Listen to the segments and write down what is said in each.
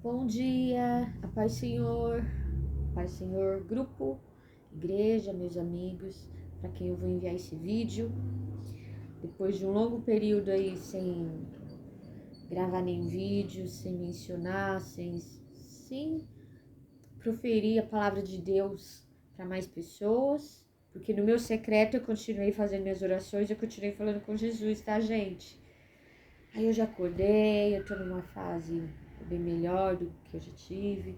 Bom dia, a paz Senhor, grupo, igreja, meus amigos, para quem eu vou enviar esse vídeo. Depois de um longo período aí sem gravar nenhum vídeo, sem mencionar, sem proferir a palavra de Deus para mais pessoas, porque no meu secreto eu continuei fazendo minhas orações, eu continuei falando com Jesus, tá, gente? Aí eu já acordei, eu tô numa fase bem melhor do que eu já tive.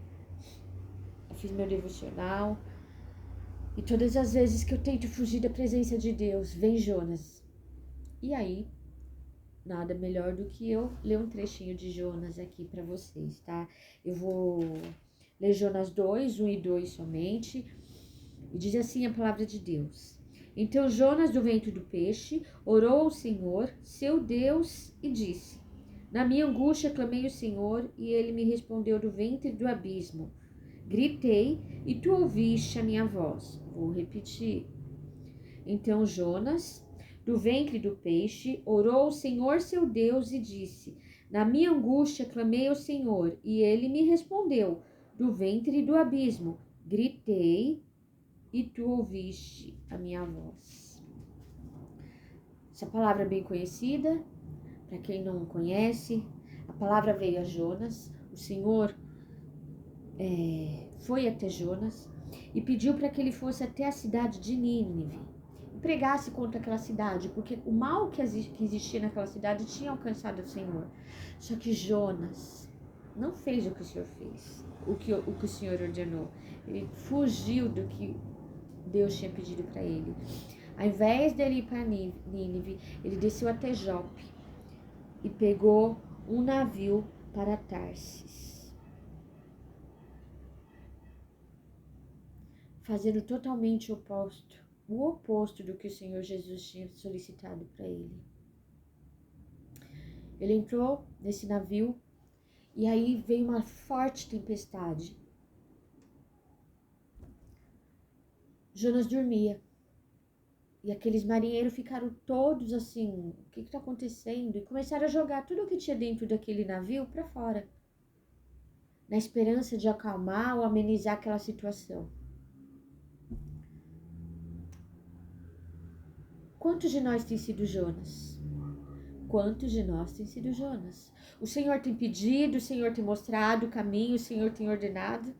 Eu fiz meu devocional. E todas as vezes que eu tento fugir da presença de Deus, vem Jonas. E aí, nada melhor do que eu ler um trechinho de Jonas aqui pra vocês, tá? Eu vou ler Jonas 2, 1 e 2 somente. E diz assim a palavra de Deus. Então Jonas, do ventre do peixe, orou ao Senhor, seu Deus, e disse: Na minha angústia clamei ao Senhor, e ele me respondeu do ventre do abismo. Gritei, e tu ouviste a minha voz. Vou repetir. Então Jonas, do ventre do peixe, orou ao Senhor, seu Deus, e disse: Na minha angústia clamei ao Senhor, e ele me respondeu do ventre do abismo. Gritei, e tu ouviste a minha voz. Essa palavra é bem conhecida, para quem não conhece, a palavra veio a Jonas. O Senhor foi até Jonas e pediu para que ele fosse até a cidade de Nínive e pregasse contra aquela cidade, porque o mal que existia naquela cidade tinha alcançado o Senhor. Só que Jonas não fez o que o Senhor fez, o que o Senhor ordenou. Ele fugiu do que Deus tinha pedido para ele. Ao invés dele ir para Nínive, ele desceu até Jope e pegou um navio para Tarsis, fazendo totalmente o oposto do que o Senhor Jesus tinha solicitado para ele. Ele entrou nesse navio e aí veio uma forte tempestade. Jonas dormia. E aqueles marinheiros ficaram todos assim, o que está acontecendo? E começaram a jogar tudo o que tinha dentro daquele navio para fora, na esperança de acalmar ou amenizar aquela situação. Quantos de nós tem sido Jonas? Quantos de nós tem sido Jonas? O Senhor tem pedido, o Senhor tem mostrado o caminho, o Senhor tem ordenado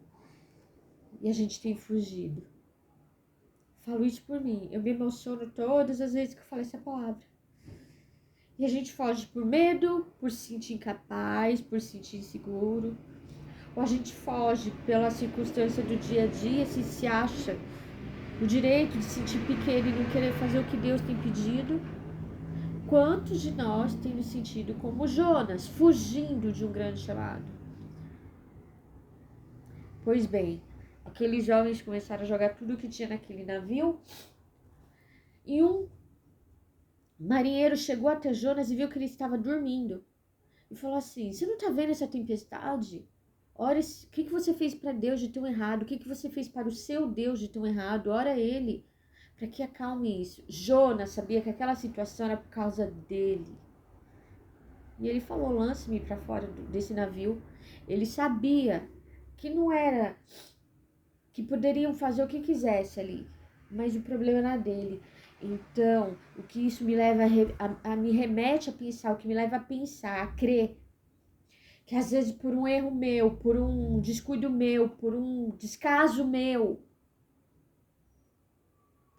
e a gente tem fugido. Falo isso por mim, eu me emociono todas as vezes que eu falo essa palavra. E a gente foge por medo, por se sentir incapaz, por se sentir inseguro. Ou a gente foge pela circunstância do dia a dia, se acha o direito de se sentir pequeno e não querer fazer o que Deus tem pedido. Quantos de nós tem nos sentido como Jonas, fugindo de um grande chamado? Pois bem, aqueles jovens começaram a jogar tudo o que tinha naquele navio e um marinheiro chegou até Jonas e viu que ele estava dormindo e falou assim: você não está vendo essa tempestade? Ora, o que você fez para Deus de tão errado? O que você fez para o seu Deus de tão errado? Ora a ele, para que acalme isso. Jonas sabia que aquela situação era por causa dele. E ele falou: lance-me para fora desse navio. Ele sabia que não era, que poderiam fazer o que quisesse ali, mas o problema era dele. Então, o que isso me leva me remete a pensar, o que me leva a pensar, a crer, que às vezes por um erro meu, por um descuido meu, por um descaso meu,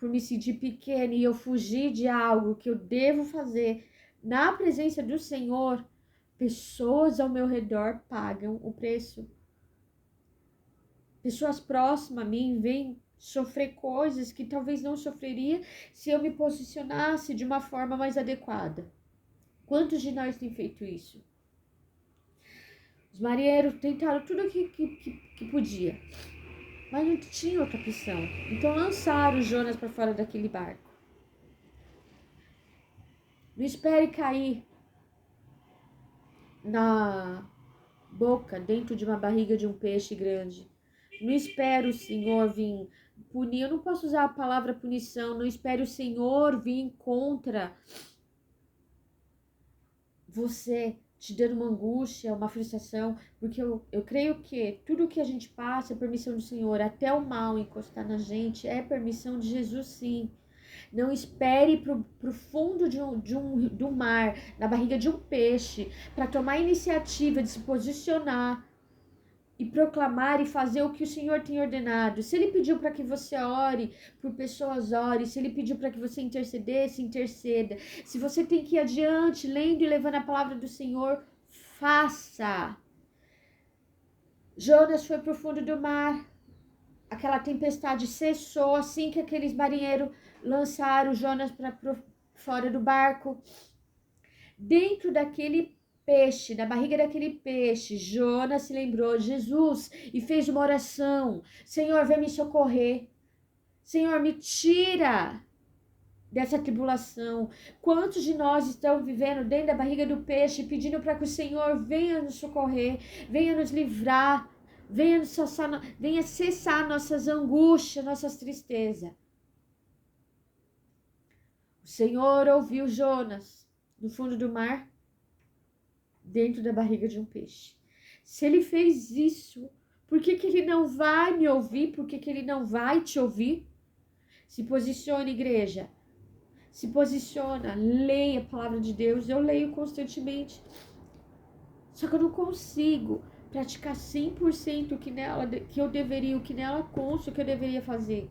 por me sentir pequena e eu fugir de algo que eu devo fazer na presença do Senhor, pessoas ao meu redor pagam o preço. Pessoas próximas a mim vêm sofrer coisas que talvez não sofreria se eu me posicionasse de uma forma mais adequada. Quantos de nós têm feito isso? Os marinheiros tentaram tudo o que podia, mas não tinha outra opção. Então lançaram Jonas para fora daquele barco. Não espere cair na boca, dentro de uma barriga de um peixe grande. Não espere o Senhor vir punir. Eu não posso usar a palavra punição. Não espere o Senhor vir contra você te dando uma angústia, uma frustração, porque eu creio que tudo que a gente passa é permissão do Senhor, até o mal encostar na gente é permissão de Jesus, sim. Não espere pro fundo do mar, na barriga de um peixe, para tomar a iniciativa de se posicionar e proclamar e fazer o que o Senhor tem ordenado. Se Ele pediu para que você ore por pessoas, ore. Se Ele pediu para que você intercedesse, interceda. Se você tem que ir adiante, lendo e levando a palavra do Senhor, faça. Jonas foi para o fundo do mar. Aquela tempestade cessou assim que aqueles marinheiros lançaram Jonas para fora do barco. Dentro daquele peixe, na barriga daquele peixe, Jonas se lembrou de Jesus e fez uma oração. Senhor, vem me socorrer. Senhor, me tira dessa tribulação. Quantos de nós estão vivendo dentro da barriga do peixe, pedindo para que o Senhor venha nos socorrer, venha nos livrar, venha cessar nossas angústias, nossas tristezas. O Senhor ouviu Jonas no fundo do mar, dentro da barriga de um peixe. Se Ele fez isso, por que Ele não vai me ouvir? Por que Ele não vai te ouvir? Se posicione, igreja. Se posiciona, leia a palavra de Deus. Eu leio constantemente. Só que eu não consigo praticar 100% o que eu deveria, o que nela consta, o que eu deveria fazer.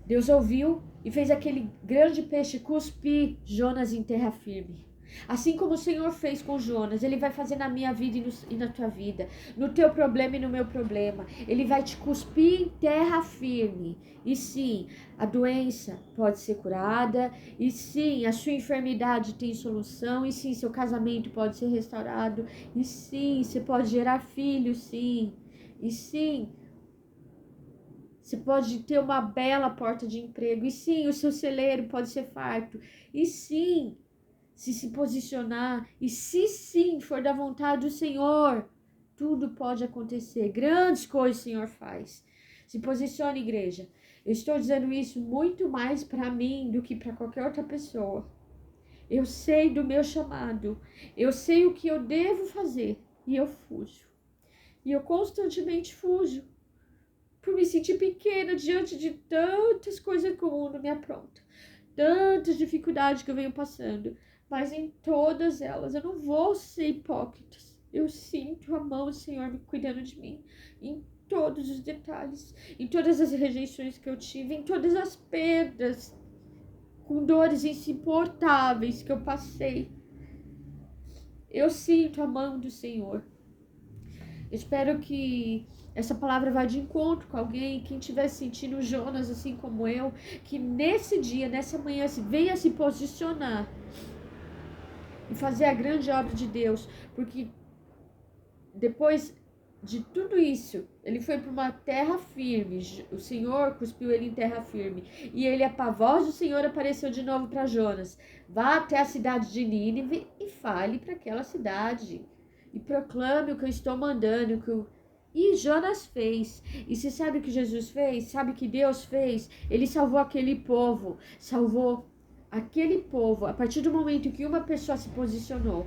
Deus ouviu e fez aquele grande peixe cuspir Jonas em terra firme. Assim como o Senhor fez com Jonas, Ele vai fazer na minha vida e na tua vida, no teu problema e no meu problema. Ele vai te cuspir em terra firme. E sim, a doença pode ser curada. E sim, a sua enfermidade tem solução. E sim, seu casamento pode ser restaurado. E sim, você pode gerar filhos, sim. E sim, você pode ter uma bela porta de emprego. E sim, o seu celeiro pode ser farto. E sim, se posicionar, e se sim for da vontade do Senhor, tudo pode acontecer. Grandes coisas o Senhor faz. Se posicione, igreja. Eu estou dizendo isso muito mais para mim do que para qualquer outra pessoa. Eu sei do meu chamado. Eu sei o que eu devo fazer. E eu fujo. E eu constantemente fujo. Por me sentir pequena diante de tantas coisas que o mundo me apronta. Tantas dificuldades que eu venho passando. Mas em todas elas, eu não vou ser hipócrita. Eu sinto a mão do Senhor me cuidando de mim. Em todos os detalhes. Em todas as rejeições que eu tive. Em todas as perdas. Com dores insuportáveis que eu passei. Eu sinto a mão do Senhor. Espero que essa palavra vá de encontro com alguém, quem estiver sentindo Jonas assim como eu, que nesse dia, nessa manhã, venha se posicionar e fazer a grande obra de Deus, porque depois de tudo isso, ele foi para uma terra firme, o Senhor cuspiu ele em terra firme, e a voz do Senhor apareceu de novo para Jonas: vá até a cidade de Nínive e fale para aquela cidade, e proclame o que eu estou mandando, E Jonas fez. E você sabe o que Jesus fez? Sabe o que Deus fez? Ele salvou aquele povo. Salvou aquele povo a partir do momento que uma pessoa se posicionou.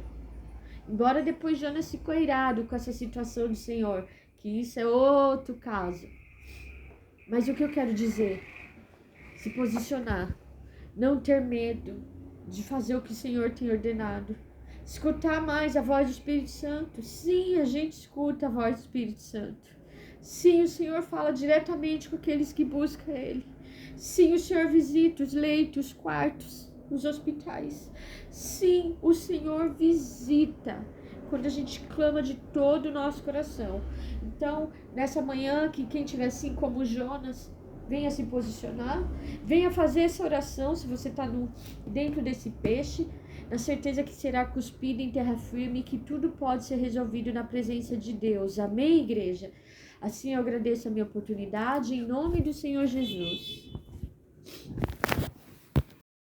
Embora depois Jonas ficou irado com essa situação do Senhor. Que isso é outro caso. Mas o que eu quero dizer? Se posicionar. Não ter medo de fazer o que o Senhor tem ordenado. Escutar mais a voz do Espírito Santo. Sim, a gente escuta a voz do Espírito Santo. Sim, o Senhor fala diretamente com aqueles que buscam Ele. Sim, o Senhor visita os leitos, os quartos, os hospitais. Sim, o Senhor visita quando a gente clama de todo o nosso coração. Então, nessa manhã, que quem tiver assim como Jonas, venha se posicionar, venha fazer essa oração se você está dentro desse peixe, na certeza que será cuspido em terra firme e que tudo pode ser resolvido na presença de Deus. Amém, igreja? Assim eu agradeço a minha oportunidade, em nome do Senhor Jesus.